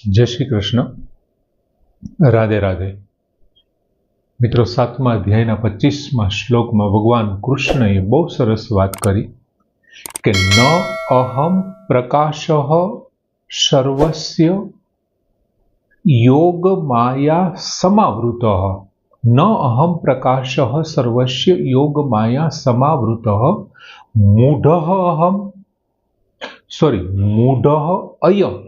जय श्री कृष्ण। राधे राधे। मित्रों, 7मा अध्यायना 25मा श्लोकमां भगवान कृष्णए बहु सरस वात करी के न अहम प्रकाशः सर्वस्य योग माया समावृतः। न अहम प्रकाशः सर्वस्य योग माया समावृतः मूढ़ः अयम्।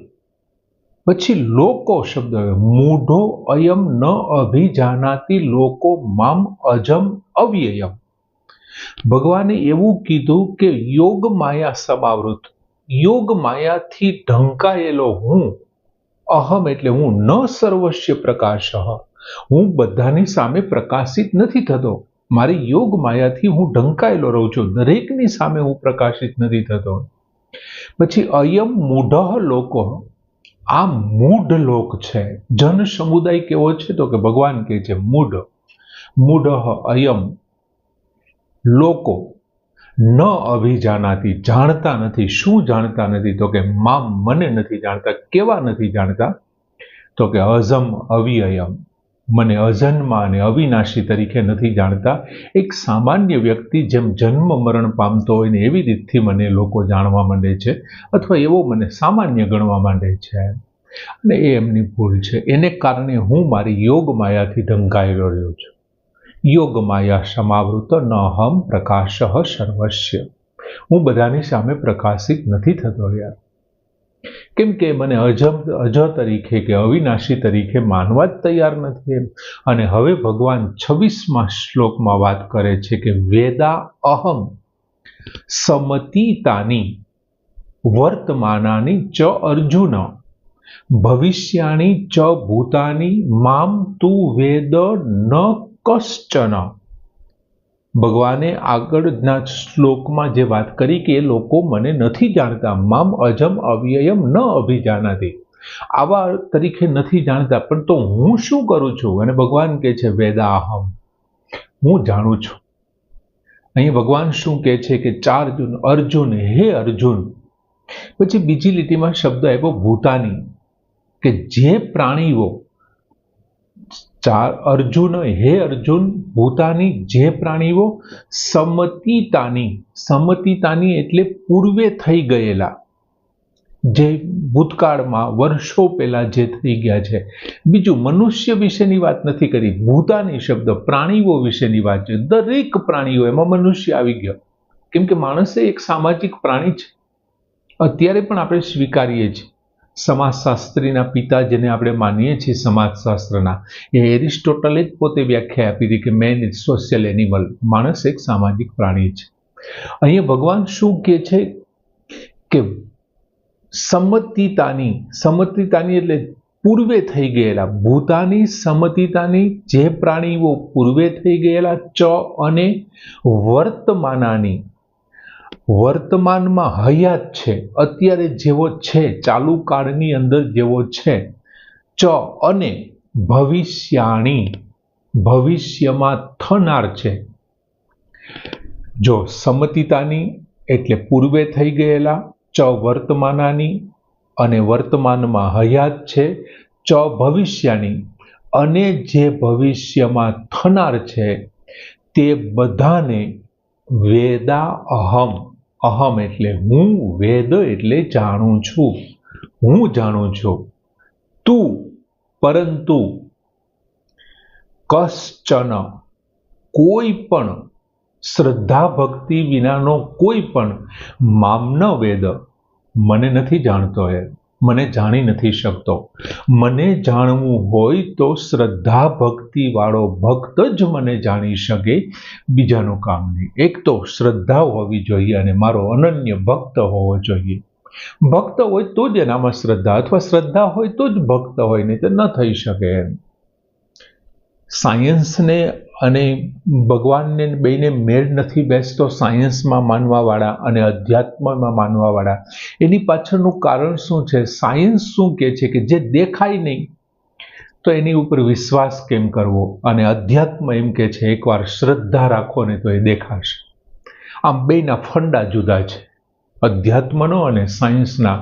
પછી લોકો શબ્દ મૂઢો અયમ ન અભિજાનાતિ લોકો મામ અજમ અવ્યયમ. ભગવાને એવું કીધું કે યોગ માયા સમાવૃત, યોગ માયાથી ઢંકાયેલો હું, અહમ એટલે હું, ન સર્વસ્ય પ્રકાશ, હું બધાની સામે પ્રકાશિત નથી થતો. મારી યોગ માયાથી હું ઢંકાયેલો રહું છું, દરેકની સામે હું પ્રકાશિત નથી થતો. પછી અયમ મૂઢ લોકો, આ મૂઢ લોક છે. જન સમુદાય કેવો છે તો કે ભગવાન કહે છે મૂઢ. મૂઢ અયમ લોકો ન અભિજાનાતી, જાણતા નથી. શું જાણતા નથી તો કે મામ, મને નથી જાણતા. કેવા નથી જાણતા તો કે અજમ અવ્યયમ, મને અજન્મા અને અવિનાશી તરીકે નથી જાણતા. એક સામાન્ય વ્યક્તિ જેમ જન્મ મરણ પામતો હોય ને એવી રીતથી મને લોકો જાણવા માંડે છે, અથવા એવો મને સામાન્ય ગણવા માંડે છે, અને એ એમની ભૂલ છે. એને કારણે હું મારી યોગ માયાથી ઢંકાયેલો રહ્યો છું. યોગ માયા સમાવૃત ન અહમ પ્રકાશ સર્વસ્ય, હું બધાની સામે પ્રકાશિત નથી થતો યાર. કેમ કે મને અજ તરીકે કે અવિનાશી તરીકે માનવા જ તૈયાર નથી એમ. અને હવે ભગવાન 26મા શ્લોકમાં વાત કરે છે કે વેદા અહમ સમતીતાની વર્તમાનાની ચ અર્જુન ભવિષ્યાની ચ ભૂતાની મામ તું વેદ ન કશ્ચન. ભગવાને આગળના શ્લોકમાં જે વાત કરી કે એ લોકો મને નથી જાણતા, મામ અજમ અવ્યયમ ન અભિજાનાતી, આવા તરીકે નથી જાણતા. પણ તો હું શું કરું છું? અને ભગવાન કહે છે વેદાહમ, હું જાણું છું. અહીં ભગવાન શું કહે છે કે અર્જુન, હે અર્જુન. પછી બીજી લીટીમાં શબ્દ આવ્યો ભૂતાની, કે જે પ્રાણીઓ, અર્જુન, હે અર્જુન, ભૂતાની, જે પ્રાણીઓ, સમતીતાની, સમતીતાની એટલે પૂર્વે થઈ ગયેલા, જે ભૂતકાળમાં વર્ષો પહેલા જે થઈ ગયા છે. બીજું, મનુષ્ય વિશેની વાત નથી કરી, ભૂતાની શબ્દ પ્રાણીઓ વિશેની વાત છે. દરેક પ્રાણીઓ, એમાં મનુષ્ય આવી ગયો, કેમ કે માણસ એક સામાજિક પ્રાણી છે. અત્યારે પણ આપણે સ્વીકારીએ છીએ. સમાજશાસ્ત્રીના પિતા જેને આપણે માનીએ છીએ સમાજશાસ્ત્રના, એ એરિસ્ટોટલે જ પોતે વ્યાખ્યા આપી હતી કે મેન ઇઝ સોશિયલ એનિમલ, માણસ એક સામાજિક પ્રાણી છે. અહીંયા ભગવાન શું કહે છે કે સમતીતાની, સમતીતાની એટલે પૂર્વે થઈ ગયેલા, ભૂતાની સમતીતાની, જે પ્રાણીઓ પૂર્વે થઈ ગયેલા, ચ અને વર્તમાનાની, વર્તમાનમાં હયાત છે, અત્યારે જેવો છે, ચાલુ કાળની અંદર જેવો છે, ચ અને ભવિષ્યાણી, ભવિષ્યમાં થનાર છે. જો સમતીતાની એટલે પૂર્વે થઈ ગયેલા, ચ વર્તમાનાની અને વર્તમાનમાં હયાત છે, ચ ભવિષ્યાની અને જે ભવિષ્યમાં થનાર છે, તે બધાને વેદા અહમ, અહમ એટલે હું, વેદ એટલે જાણું છું, હું જાણું છું. તું, પરંતુ, કશ્ચન કોઈ પણ, શ્રદ્ધા ભક્તિ વિનાનો કોઈ પણ, મામ ન વેદ, મને નથી જાણતો, એ મને જાણી નથી શકતો. મને જાણવું હોય તો શ્રદ્ધા ભક્તિ વાળો ભક્ત જ મને જાણી શકે, બીજાનું કામ નહીં. એક તો શ્રદ્ધા હોવી જોઈએ અને મારો અનન્ય ભક્ત હોવો જોઈએ. ભક્ત હોય તો જ એનામાં શ્રદ્ધા, અથવા શ્રદ્ધા હોય તો જ ભક્ત હોય, નહીં તો ન થઈ શકે એમ. સાયન્સને અને ભગવાનને બેને મેળ નથી બેસતો. સાયન્સમાં માનવાવાળા અને અધ્યાત્મમાં માનવાવાળા, એની પાછળનું કારણ શું છે? સાયન્સ શું કહે છે કે જે દેખાય નહીં તો એની ઉપર વિશ્વાસ કેમ કરવો, અને અધ્યાત્મ એમ કહે છે એકવાર શ્રદ્ધા રાખો ને તો એ દેખાશે. આમ બેના ફંડા જુદા છે, અધ્યાત્મનો અને સાયન્સના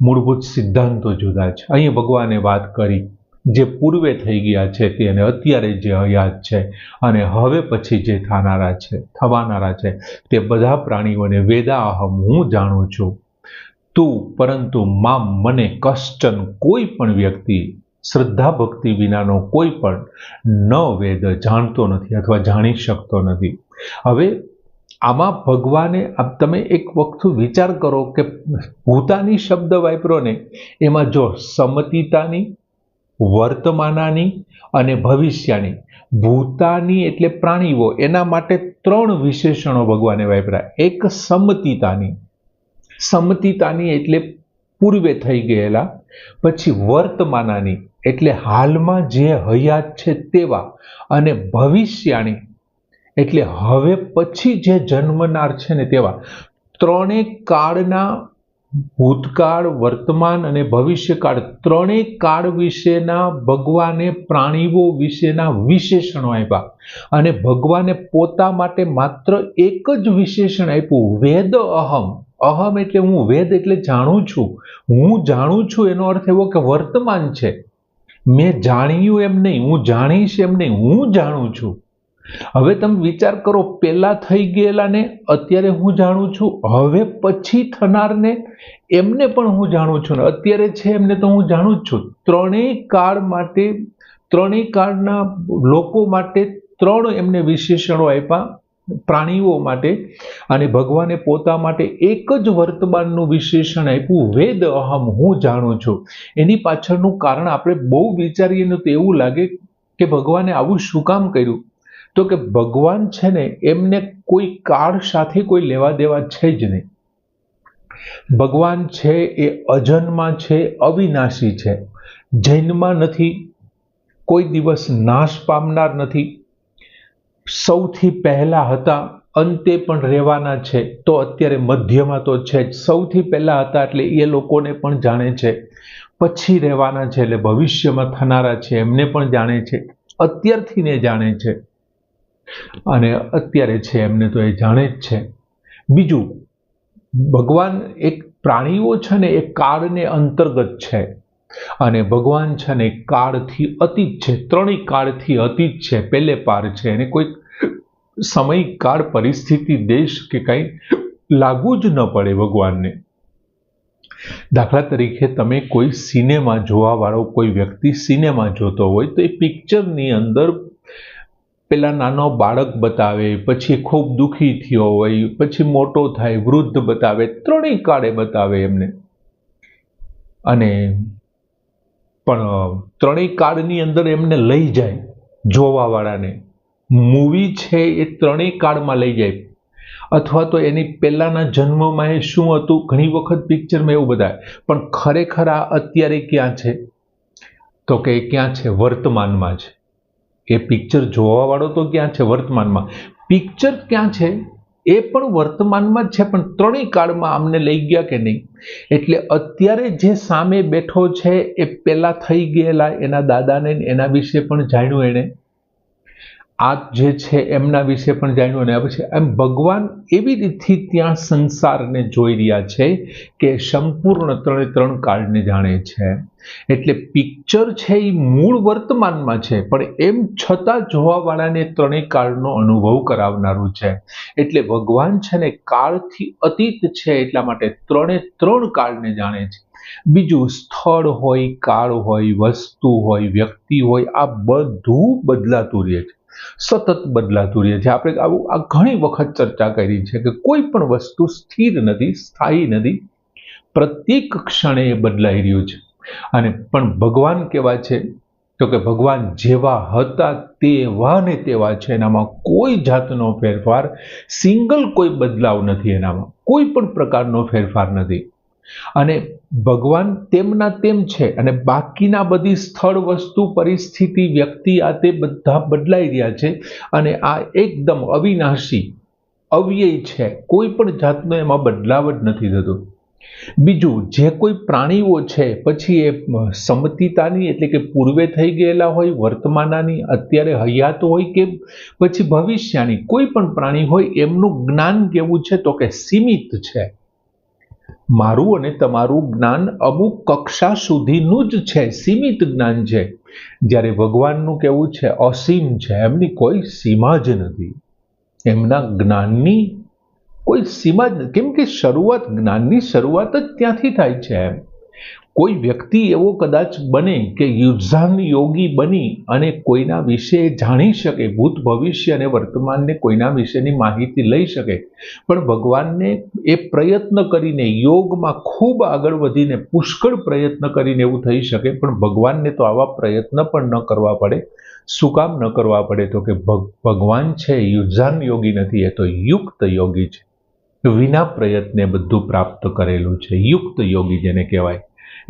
મૂળભૂત સિદ્ધાંતો જુદા છે. અહીં ભગવાને વાત કરી જે પૂર્વે થઈ ગયા છે તે અને અત્યારે જે હયાત છે અને હવે પછી જે થવાનારા છે તે બધા પ્રાણીઓને વેદાહમ હું જાણું છું. તું પરંતુ મામ મને કશ્ચન કોઈ પણ વ્યક્તિ શ્રદ્ધા ભક્તિ વિનાનો કોઈ પણ ન વેદ જાણતો નથી અથવા જાણી શકતો નથી. હવે આમાં ભગવાને તમે એક વખત વિચાર કરો કે ભૂતાની શબ્દ વાપરો ને એમાં જો સમતીતાની, વર્તમાનાની અને ભવિષ્યની. ભૂતાની એટલે પ્રાણીઓ, એના માટે 3 વિશેષણો ભગવાને વાપર્યા. એક સમતીતાની એટલે પૂર્વે થઈ ગયેલા, પછી વર્તમાનાની એટલે હાલમાં જે હયાત છે તેવા, અને ભવિષ્યની એટલે હવે પછી જે જન્મનાર છે ને તેવા. 3 કાળના, ભૂતકાળ, વર્તમાન અને ભવિષ્યકાળ, 3 કાળ વિશેના ભગવાને પ્રાણીઓ વિશેના વિશેષણો આપ્યા. અને ભગવાને પોતા માટે માત્ર એક જ વિશેષણ આપ્યું, વેદ અહમ. અહમ એટલે હું, વેદ એટલે જાણું છું. હું જાણું છું એનો અર્થ એવો કે વર્તમાન છે. મેં જાણ્યું એમ નહીં, હું જાણીશ એમ નહીં, હું જાણું છું. હવે તમે વિચાર કરો, પેલા થઈ ગયેલાને અત્યારે હું જાણું છું, હવે પછી થનારને એમને પણ હું જાણું છું, ને અત્યારે છે એમને તો હું જાણું જ છું. 3 કાળ માટે, 3 કાળના લોકો માટે 3 એમને વિશેષણો આપ્યા પ્રાણીઓ માટે, અને ભગવાને પોતા માટે એક જ વર્તમાનનું વિશેષણ આપ્યું, વેદ અહમ હું જાણું છું. એની પાછળનું કારણ આપણે બહુ વિચારીએ ને તો એવું લાગે કે ભગવાને આવું શું કામ કર્યું. તો કે ભગવાન છે ને એમને કોઈ કાળ સાથે કોઈ લેવા દેવા છે જ નહીં. ભગવાન છે એ અજન્મા છે, અવિનાશી છે, જન્મા નથી, કોઈ દિવસ નાશ પામનાર નથી, સૌથી પહેલા હતા, અંતે પણ રહેવાના છે, તો અત્યારે મધ્યમાં તો છે જ. સૌથી પહેલા હતા એટલે એ લોકોને પણ જાણે છે, પછી રહેવાના છે એટલે ભવિષ્યમાં થનારા છે એમને પણ જાણે છે, અત્યારથી ને જાણે છે, અને અત્યારે છે એમને તો એ જાણે જ છે. બીજું, ભગવાન એક પ્રાણીઓ છે ને એ કાળને અંતર્ગત છે, અને ભગવાન છે ને કાળથી અતીત છે, 3 કાળથી અતીત છે, પહેલે પાર છે, એને કોઈ સમય, કાળ, પરિસ્થિતિ, દેશ કે કંઈ લાગુ જ ન પડે ભગવાનને. દાખલા તરીકે તમે કોઈ સિનેમા જોવા વાળો કોઈ વ્યક્તિ સિનેમા જોતો હોય તો એ પિક્ચરની અંદર પેલા નાનો બાળક બતાવે, પછી ખૂબ દુઃખી થયો હોય, પછી મોટો થાય, વૃદ્ધ બતાવે, 3 કાળે બતાવે એમને. અને પણ 3 કાળની અંદર એમને લઈ જાય જોવાવાળાને. મૂવી છે એ 3 કાળમાં લઈ જાય, અથવા તો એની પહેલાના જન્મમાં એ શું હતું, ઘણી વખત પિક્ચરમાં એવું બતાવે, પણ ખરેખર આ અત્યારે ક્યાં છે, તો કે ક્યાં છે, વર્તમાનમાં છે. એ પિક્ચર જોવા વાળો તો ક્યાં છે, વર્તમાનમાં. પિક્ચર ક્યાં છે, એ પણ વર્તમાનમાં જ છે, પણ 3 કાળમાં આમને લઈ ગયા કે નહીં. એટલે અત્યારે જે સામે બેઠો છે એ પેલા થઈ ગયેલા એના દાદાને એના વિશે પણ જાણ્યું એણે, આ જે છે એમના વિશે પણ જાણ્યું, અને પછી એમ ભગવાન એવી રીતથી ત્યાં સંસારને જોઈ રહ્યા છે કે સંપૂર્ણ 3 કાળને જાણે છે. એટલે પિક્ચર છે એ મૂળ વર્તમાનમાં છે, પણ એમ છતાં જોવાવાળાને 3 કાળનો અનુભવ કરાવનારું છે. એટલે ભગવાન છે ને કાળથી અતીત છે, એટલા માટે 3 કાળને જાણે છે. બીજું, સ્થળ હોય, કાળ હોય, વસ્તુ હોય, વ્યક્તિ હોય, આ બધું બદલાતું રહે છે, સતત બદલાતું રહે છે. આપણે આ ઘણી વખત ચર્ચા કરી છે કે કોઈ પણ વસ્તુ સ્થિર નથી, સ્થાયી નથી, પ્રત્યેક ક્ષણે એ બદલાઈ રહ્યું છે. અને પણ ભગવાન કેવા છે, તો કે ભગવાન જેવા હતા તેવા ને તેવા છે, એનામાં કોઈ જાતનો ફેરફાર, સિંગલ કોઈ બદલાવ નથી, એનામાં કોઈ પણ પ્રકારનો ફેરફાર નથી. અને ભગવાન તેમના તેમ છે, અને બાકીના બધી સ્થળ, વસ્તુ, પરિસ્થિતિ, વ્યક્તિ આ તે બધા બદલાઈ રહ્યા છે, અને આ એકદમ અવિનાશી, અવ્યય છે, કોઈ પણ જાતનો એમાં બદલાવ જ નથી થતો. બીજું, જે કોઈ પ્રાણીઓ છે પછી એ સમતીતાની એટલે કે પૂર્વે થઈ ગયેલા હોય, વર્તમાનાની અત્યારે હયાત હોય, કે પછી ભવિષ્યની કોઈ પણ પ્રાણી હોય, એમનું જ્ઞાન કેવું છે, તો કે સીમિત છે. મારું અને તમારું જ્ઞાન અમુક કક્ષા સુધીનું જ છે, સીમિત જ્ઞાન છે. જ્યારે ભગવાનનું કેવું છે અસીમ છે, એમની કોઈ સીમા જ નથી. એમના જ્ઞાનની કોઈ સીમા જ નથી, કેમ કે જ્ઞાનની શરૂઆત જ ત્યાંથી થાય છે. એમ કોઈ વ્યક્તિ એવો કદાચ બને કે યુઝાન યોગી બની અને કોઈના વિશે જાણી શકે, ભૂત ભવિષ્ય અને વર્તમાનને કોઈના વિશેની માહિતી લઈ શકે, પણ ભગવાનને એ પ્રયત્ન કરીને યોગમાં ખૂબ આગળ વધીને પુષ્કળ પ્રયત્ન કરીને એવું થઈ શકે, પણ ભગવાનને તો આવા પ્રયત્ન પણ ન કરવા પડે. શું કામ ન કરવા પડે? તો કે ભગવાન છે યુઝાન યોગી નથી, એ તો યુક્ત યોગી છે. વિના પ્રયત્ને બધું પ્રાપ્ત કરેલું છે, યુક્ત યોગી જેને કહેવાય.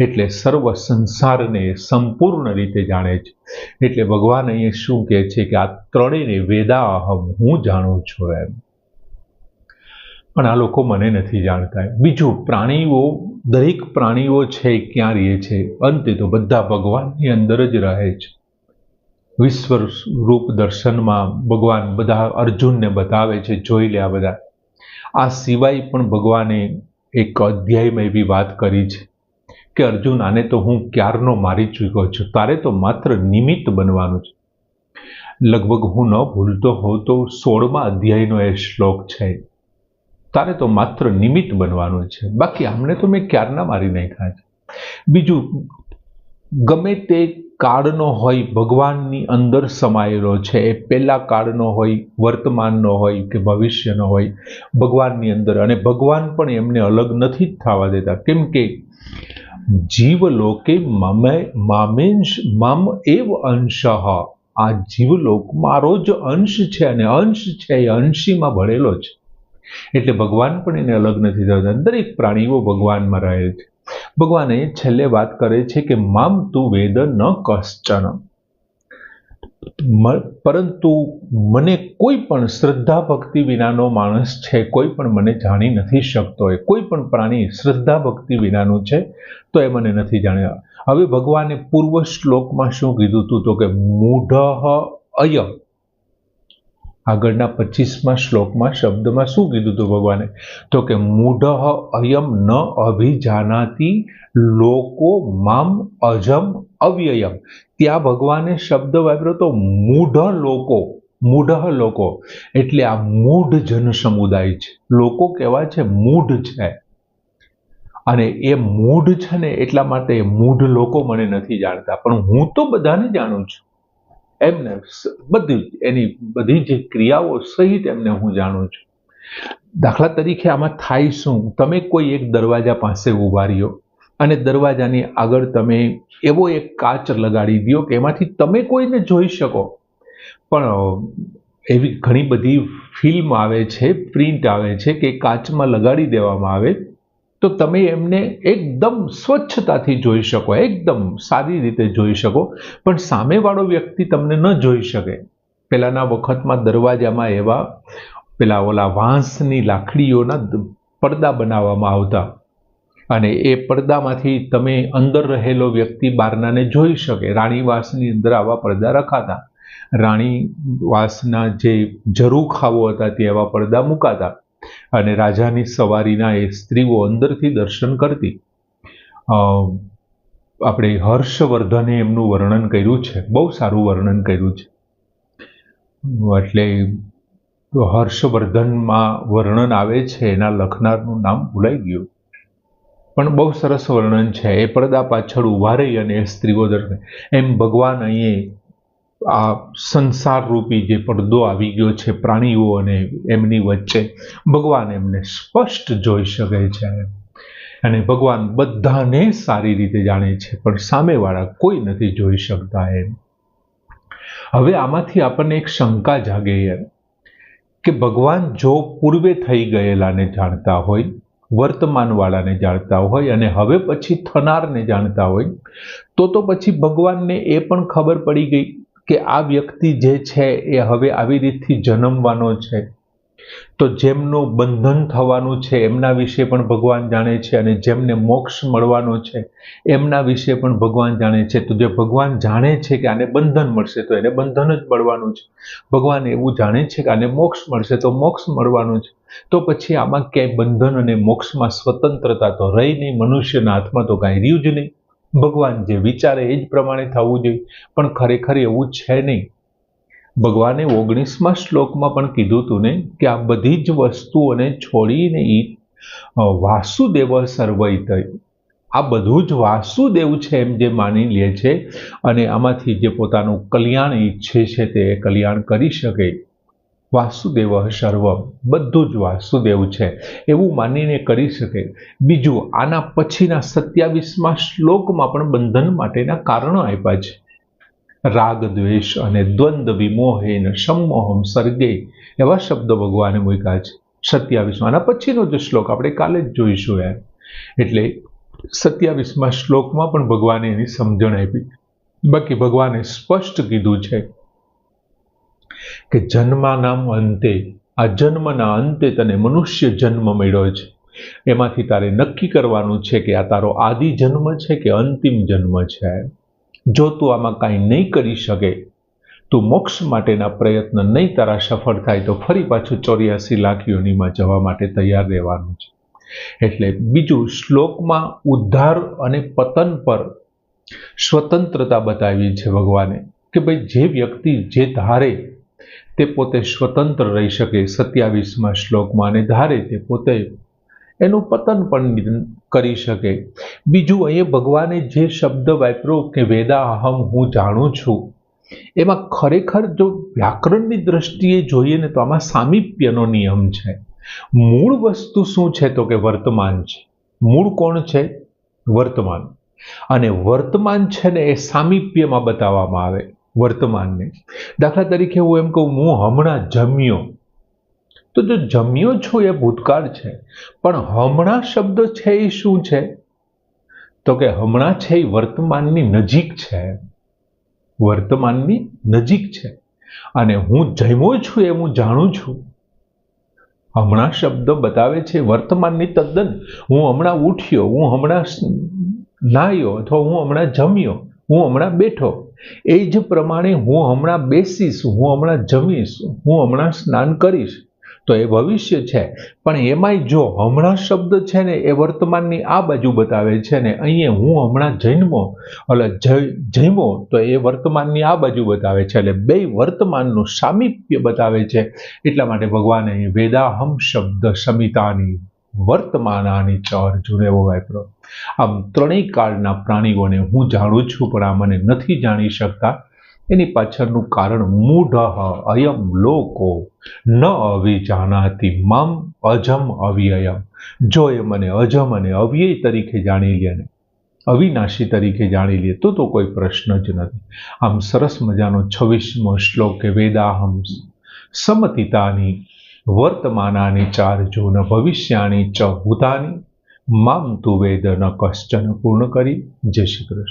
એટલે સર્વ સંસારને સંપૂર્ણ રીતે જાણે છે. એટલે ભગવાન અહીંયા શું કહે છે કે આ ત્રણેયને વેદાહમ, હું જાણું છું એમ. પણ આ લોકો મને નથી જાણતા. બીજું, પ્રાણીઓ, દરેક પ્રાણીઓ છે ક્યાં રહે છે? અંતે તો બધા ભગવાનની અંદર જ રહે છે. વિશ્વરૂપ દર્શનમાં ભગવાન બધા અર્જુનને બતાવે છે, જોઈ લે આ બધા. આ સિવાય પણ ભગવાને એક અધ્યાયમાં એવી વાત કરી છે કે અર્જુન, આને તો હું ક્યારનો મારી ચૂક્યો છું, તારે તો માત્ર નિમિત્ત બનવાનું છે. લગભગ હું ન ભૂલતો હોઉં તો 16મા અધ્યાયનો એ શ્લોક છે. તારે તો માત્ર નિમિત્ત બનવાનું છે, બાકી આમને તો મેં ક્યારના મારી નાખ્યા છે. બીજું, ગમે તે કાળનો હોય, ભગવાનની અંદર સમાયેલો છે. એ પહેલા કાળનો હોય, વર્તમાનનો હોય કે ભવિષ્યનો હોય, ભગવાનની અંદર. અને ભગવાન પણ એમને અલગ નથી જ થવા દેતા, કેમ કે જીવલોકે મામ એવ અંશઃ, આ જીવલોક મારો જ અંશ છે, અને અંશ છે એ અંશીમાં ભળેલો છે. એટલે ભગવાન પણ એને અલગ નથી થતા. દરેક પ્રાણીઓ ભગવાનમાં રહે છે. ભગવાન એ છેલ્લે વાત કરે છે કે મામ તું વેદ ન કશ્ચન, પરંતુ મને કોઈ પણ શ્રદ્ધા ભક્તિ વિનાનો માણસ છે, કોઈ પણ મને જાણી નથી શકતો. એ કોઈ પણ પ્રાણી શ્રદ્ધા ભક્તિ વિનાનું છે તો એ મને નથી જાણ્યા. હવે ભગવાને પૂર્વ શ્લોકમાં શું કીધું હતું? તો કે મૂઢ અયમ. આગળના 25મા શ્લોકમાં શબ્દમાં શું કીધું હતું ભગવાને? તો કે મૂઢ અયમ ન અભિજાનાતિ લોકો મામ અજમ અવ્યયમ. ત્યાં ભગવાને શબ્દ વાપર્યો તો મૂઢ લોકો. મૂઢ લોકો એટલે આ મૂઢ જન સમુદાય છે. લોકો કેવા છે? મૂઢ છે. અને એ મૂઢ છે ને, એટલા માટે મૂઢ લોકો મને નથી જાણતા, પણ હું તો બધાને જાણું છું. એમને બધી એની બધી જે ક્રિયાઓ સહિત એમને હું જાણું છું. દાખલા તરીકે આમાં થાય શું? તમે કોઈ એક દરવાજા પાસે ઊભા રહ્યો અને દરવાજાની આગળ તમે એવો એક કાચ લગાડી દો કે એમાંથી તમે કોઈને જોઈ શકો. પણ એવી ઘણી બધી ફિલ્મ આવે છે, પ્રિન્ટ આવે છે કે કાચમાં લગાડી દેવામાં આવે તો તમે એમને એકદમ સ્વચ્છતાથી જોઈ શકો, એકદમ સારી રીતે જોઈ શકો, પણ સામેવાળો વ્યક્તિ તમને ન જોઈ શકે. પહેલાના વખતમાં દરવાજામાં એવા ઓલા વાંસની લાકડીઓના પડદા બનાવવામાં આવતા, અને એ પડદામાંથી તમે અંદર રહેલો વ્યક્તિ બહારનાને જોઈ શકે. રાણીવાસની અંદર આવા પડદા રખાતા. રાણીવાસના જે ઝરૂખાઓ હતા તે એવા પડદા મુકાતા, અને રાજાની સવારીના એ સ્ત્રીઓ અંદરથી દર્શન કરતી. આપણે હર્ષવર્ધને એમનું વર્ણન કર્યું છે, બહુ સારું વર્ણન કર્યું છે. એટલે હર્ષવર્ધનમાં વર્ણન આવે છે, એના લખનારનું નામ ભૂલાઈ ગયું, પણ બહુ સરસ વર્ણન છે. એ પડદા પાછળ ઊભા રહી અને એ સ્ત્રીઓ દર્શન. એમ ભગવાન અહીં આ સંસાર રૂપી જે પડદો આવી ગયો છે પ્રાણીઓ અને એમની વચ્ચે, ભગવાન એમને સ્પષ્ટ જોઈ શકે છે. અને ભગવાન બધાને સારી રીતે જાણે છે, પણ સામેવાળા કોઈ નથી જોઈ શકતા. એમ હવે આમાંથી આપણને એક શંકા જાગે કે ભગવાન જો પૂર્વે થઈ ગયેલાને જાણતા હોય, વર્તમાનવાળાને જાણતા હોય અને હવે પછી થનારને જાણતા હોય, તો પછી ભગવાનને એ પણ ખબર પડી ગઈ કે આ વ્યક્તિ જે છે એ હવે આવી રીતથી જન્મવાનો છે, તો જેમનું બંધન થવાનું છે એમના વિશે પણ ભગવાન જાણે છે, અને જેમને મોક્ષ મળવાનો છે એમના વિશે પણ ભગવાન જાણે છે. તો જે ભગવાન જાણે છે કે આને બંધન મળશે તો એને બંધન જ મળવાનું છે, ભગવાન એવું જાણે છે કે આને મોક્ષ મળશે તો મોક્ષ મળવાનું છે. તો પછી આમાં ક્યાંય બંધન અને મોક્ષમાં સ્વતંત્રતા તો રહી નહીં, મનુષ્યના હાથમાં તો કાંઈ રહ્યું જ નહીં. ભગવાન જે વિચારે એ જ પ્રમાણે થવું જોઈએ, પણ ખરેખર એવું છે નહીં. ભગવાને 19મા શ્લોકમાં પણ કીધું હતું ને કે આ બધી જ વસ્તુઓને છોડીને વાસુદેવ સર્વૈતય, આ બધું જ વાસુદેવ છે એમ જે માની લે છે અને આમાંથી જે પોતાનું કલ્યાણ ઈચ્છે છે તે કલ્યાણ કરી શકે. વાસુદેવ સર્વ, બધું જ વાસુદેવ છે એવું માનીને કરી શકે. બીજું, આના પછીના 27મા શ્લોકમાં પણ બંધન માટેના કારણો આપ્યા છે. રાગ દ્વેષ અને દ્વંદ્વ વિમોહેન સંમોહમ સર્ગે, એવા શબ્દો ભગવાને મૂક્યા છે 27માં. આના પછીનો જે શ્લોક આપણે કાલે જ જોઈશું યાર. એટલે 27મા શ્લોકમાં પણ ભગવાને એની સમજણ આપી. બાકી ભગવાને સ્પષ્ટ કીધું છે કે જન્મનામ અંતે, આ જન્મના અંતે તને મનુષ્ય જન્મ મળ્યો છે, એમાંથી તારે નક્કી કરવાનું છે કે આ તારો આદિ જન્મ છે કે અંતિમ જન્મ છે. જો તું આમાં કાંઈ નહીં કરી શકે, તું મોક્ષ માટેના પ્રયત્ન નહીં તારા સફળ થાય તો ફરી પાછું 84 લાખ યોનિમાં જવા માટે તૈયાર રહેવાનું છે. એટલે બીજું, શ્લોકમાં ઉદ્ધાર અને પતન પર સ્વતંત્રતા બતાવી છે ભગવાને કે ભાઈ જે વ્યક્તિ જે ધારે તે પોતે સ્વતંત્ર રહી શકે 27મા શ્લોકમાં, અને ધારે તે પોતે એનું પતન પણ કરી શકે. બીજું, અહીંયા ભગવાને જે શબ્દ વાપર્યો કે વેદાહમ, હું જાણું છું, એમાં ખરેખર જો વ્યાકરણની દ્રષ્ટિએ જોઈએ ને તો આમાં સામીપ્યનો નિયમ છે. મૂળ વસ્તુ શું છે તો કે વર્તમાન છે. મૂળ કોણ છે? વર્તમાન. અને વર્તમાન છે ને એ સામીપ્યમાં બતાવવામાં આવે વર્તમાનને. દાખલા તરીકે હું એમ કહું, હું હમણાં જમ્યો, તો જો જમ્યો છું એ ભૂતકાળ છે, પણ હમણાં શબ્દ છે એ શું છે તો કે હમણાં છે એ વર્તમાનની નજીક છે, વર્તમાનની નજીક છે. અને હું જમ્યો છું એ હું જાણું છું. હમણાં શબ્દ બતાવે છે વર્તમાનની તદ્દન. હું હમણાં ઉઠ્યો, હું હમણાં નાહ્યો, અથવા હું હમણાં જમ્યો, હું હમણાં બેઠો, એ જ પ્રમાણે હું હમણાં બેસીશ, હું હમણાં જમીશ, હું હમણાં સ્નાન કરીશ, તો એ ભવિષ્ય છે. પણ એમાંય જો હમણાં શબ્દ છે ને એ વર્તમાનની આ બાજુ બતાવે છે ને અહીંયા હું હમણાં જમ્યો તો એ વર્તમાનની આ બાજુ બતાવે છે. એટલે બે વર્તમાનનું સામીપ્ય બતાવે છે. એટલા માટે ભગવાને અહીં વેદાહમ શબ્દ સમિતાની વર્તમાનાની ચ અર્જુન એવો વાપરો. આમ ત્રણેય કાળના પ્રાણીઓને હું જાણું છું પણ આ મને નથી જાણી શકતા. એની પાછળનું કારણ મૂઢ અયમ લોકો ન અવિજાનાતિ મામ અજમ અવ્યયમ. જો એ મને અજમ અને અવ્યય તરીકે જાણી લે ને અવિનાશી તરીકે જાણી લે તો કોઈ પ્રશ્ન જ નથી. આમ સરસ મજાનો 26મો શ્લોક કે વેદાહમ સમતિતાની વર્તમાનાની ચાર જૂન ભવિષ્યાની ચ ભૂતાની મામ તુ વેદ ન કશ્ચન પૂર્ણ કરી. જય શ્રી કૃષ્ણ.